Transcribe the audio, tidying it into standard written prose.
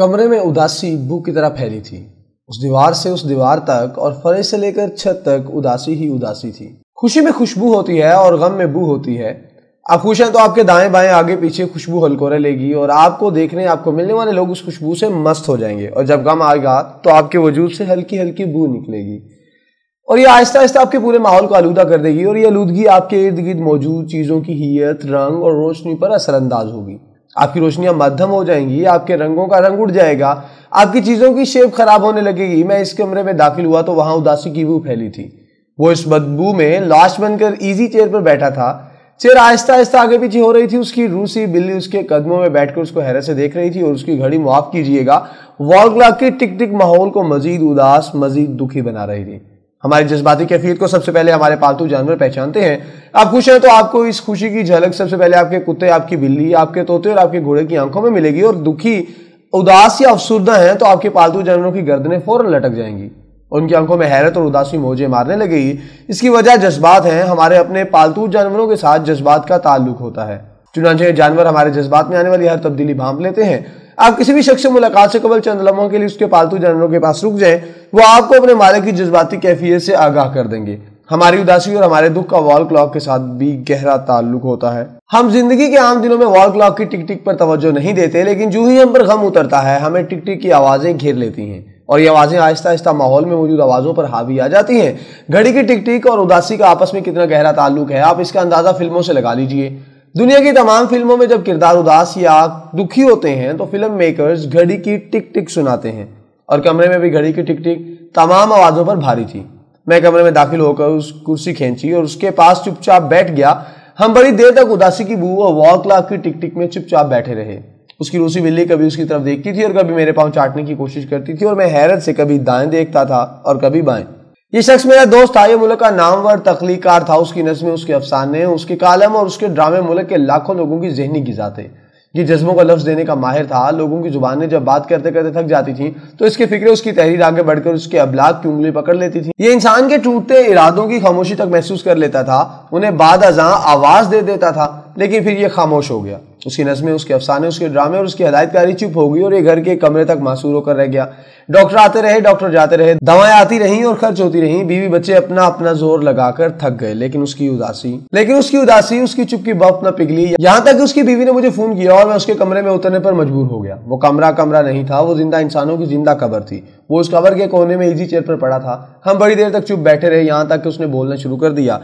کمرے میں اداسی بو کی طرح پھیلی تھی۔ اس دیوار سے اس دیوار تک اور فرش سے لے کر چھت تک اداسی ہی اداسی تھی۔ خوشی میں خوشبو ہوتی ہے اور غم میں بو ہوتی ہے۔ آپ خوش ہیں تو آپ کے دائیں بائیں آگے پیچھے خوشبو ہلکورے لے گی اور آپ کو دیکھنے آپ کو ملنے والے لوگ اس خوشبو سے مست ہو جائیں گے، اور جب غم آئے گا تو آپ کے وجود سے ہلکی ہلکی بو نکلے گی اور یہ آہستہ آہستہ آپ کے پورے ماحول کو آلودہ کر دے گی، اور یہ آلودگی آپ کے ارد گرد موجود چیزوں کی ہیئت، رنگ اور روشنی پر اثر انداز ہوگی۔ آپ کی روشنیاں مدھم ہو جائیں گی، آپ کے رنگوں کا رنگ اڑ جائے گا، آپ کی چیزوں کی شیپ خراب ہونے لگے گی۔ میں اس کمرے میں داخل ہوا تو وہاں اداسی کی بو پھیلی تھی۔ وہ اس بدبو میں لاش بن کر ایزی چیئر پر بیٹھا تھا۔ چیئر آہستہ آہستہ آگے پیچھے ہو رہی تھی، اس کی روسی بلی اس کے قدموں میں بیٹھ کر اس کو حیرت سے دیکھ رہی تھی، اور اس کی گھڑی معاف کیجیے گا وال کلاک کی ٹک ٹک ماحول کو مزید اداس، مزید دکھی بنا رہی تھی۔ ہماری جذباتی کیفیت کو سب سے پہلے ہمارے پالتو جانور پہچانتے ہیں۔ آپ خوش ہیں تو آپ کو اس خوشی کی جھلک سب سے پہلے آپ کے کتے، آپ کی بلی، آپ کے طوطے اور آپ کے گھوڑے کی آنکھوں میں ملے گی، اور دکھی، اداس یا افسردہ ہیں تو آپ کے پالتو جانوروں کی گردنیں فوراً لٹک جائیں گی، ان کی آنکھوں میں حیرت اور اداسی موجیں مارنے لگے گی۔ اس کی وجہ جذبات ہیں۔ ہمارے اپنے پالتو جانوروں کے ساتھ جذبات کا تعلق ہوتا ہے، چنانچہ جانور ہمارے جذبات میں آنے والی ہر تبدیلی بھانپ لیتے ہیں۔ آپ کسی بھی شخص سے ملاقات سے قبل چند لمحوں کے لیے اس کے پالتو جانوروں کے پاس رک جائیں، وہ آپ کو اپنے مالک کی جذباتی کیفیت سے آگاہ کر دیں گے۔ ہماری اداسی اور ہمارے دکھ کا وال کلاک کے ساتھ بھی گہرا تعلق ہوتا ہے۔ ہم زندگی کے عام دنوں میں وال کلاک کی ٹک ٹک پر توجہ نہیں دیتے، لیکن جو ہی ہم پر غم اترتا ہے ہمیں ٹک ٹک کی آوازیں گھیر لیتی ہیں، اور یہ آوازیں آہستہ آہستہ ماحول میں موجود آوازوں پر حاوی آ جاتی ہیں۔ گھڑی کی ٹک ٹک اور اداسی کا آپس میں کتنا گہرا تعلق ہے، آپ اس کا اندازہ فلموں سے لگا لیجئے۔ دنیا کی تمام فلموں میں جب کردار اداس یا دکھی ہوتے ہیں تو فلم میکرز گھڑی کی ٹک ٹک سناتے ہیں، اور کمرے میں بھی گھڑی کی ٹک ٹک تمام آوازوں پر بھاری تھی۔ میں کمرے میں داخل ہو کر اس کرسی کھینچی اور اس کے پاس چپ چاپ بیٹھ گیا۔ ہم بڑی دیر تک اداسی کی بو اور وال کلاک کی ٹک ٹک میں چپ چاپ بیٹھے رہے۔ اس کی روسی بلی کبھی اس کی طرف دیکھتی تھی اور کبھی میرے پاؤں چاٹنے کی کوشش کرتی تھی، اور میں حیرت سے کبھی دائیں دیکھتا تھا اور کبھی بائیں۔ یہ شخص میرا دوست تھا، یہ ملک کا نامور تخلیق کار تھا۔ اس کی نظمیں، اس کے افسانے، اس کے کالم اور اس کے ڈرامے ملک کے لاکھوں لوگوں کی ذہنی غذا تھے۔ یہ جذبوں کا لفظ دینے کا ماہر تھا۔ لوگوں کی زبانیں جب بات کرتے کرتے تھک جاتی تھیں تو اس کے فکریں، اس کی تحریر آگے بڑھ کر اس کے ابلاغ کی انگلی پکڑ لیتی تھی۔ یہ انسان کے ٹوٹتے ارادوں کی خاموشی تک محسوس کر لیتا تھا، انہیں بعد ازاں آواز دے دیتا تھا، لیکن پھر یہ خاموش ہو گیا۔ اس کی نظمیں، اس کے افسانے، اس کے ڈرامے اور اس کی ہدایت کاری چپ ہو گئی، اور یہ گھر کے کمرے تک محصور ہو کر رہ گیا۔ ڈاکٹر آتے رہے، ڈاکٹر جاتے رہے، دوائیں آتی رہیں اور خرچ ہوتی رہیں، بیوی بچے اپنا اپنا زور لگا کر تھک گئے، لیکن اس کی اداسی، اس کی چپ کی بف نہ پگھلی، یہاں تک کہ اس کی بیوی نے مجھے فون کیا اور میں اس کے کمرے میں اترنے پر مجبور ہو گیا۔ وہ کمرہ نہیں تھا، وہ زندہ انسانوں کی زندہ قبر تھی۔ وہ اس قبر کے کونے میں ایزی چیئر پر پڑا تھا۔ ہم بڑی دیر تک چپ بیٹھے رہے، یہاں تک کہ اس نے بولنا شروع کر دیا۔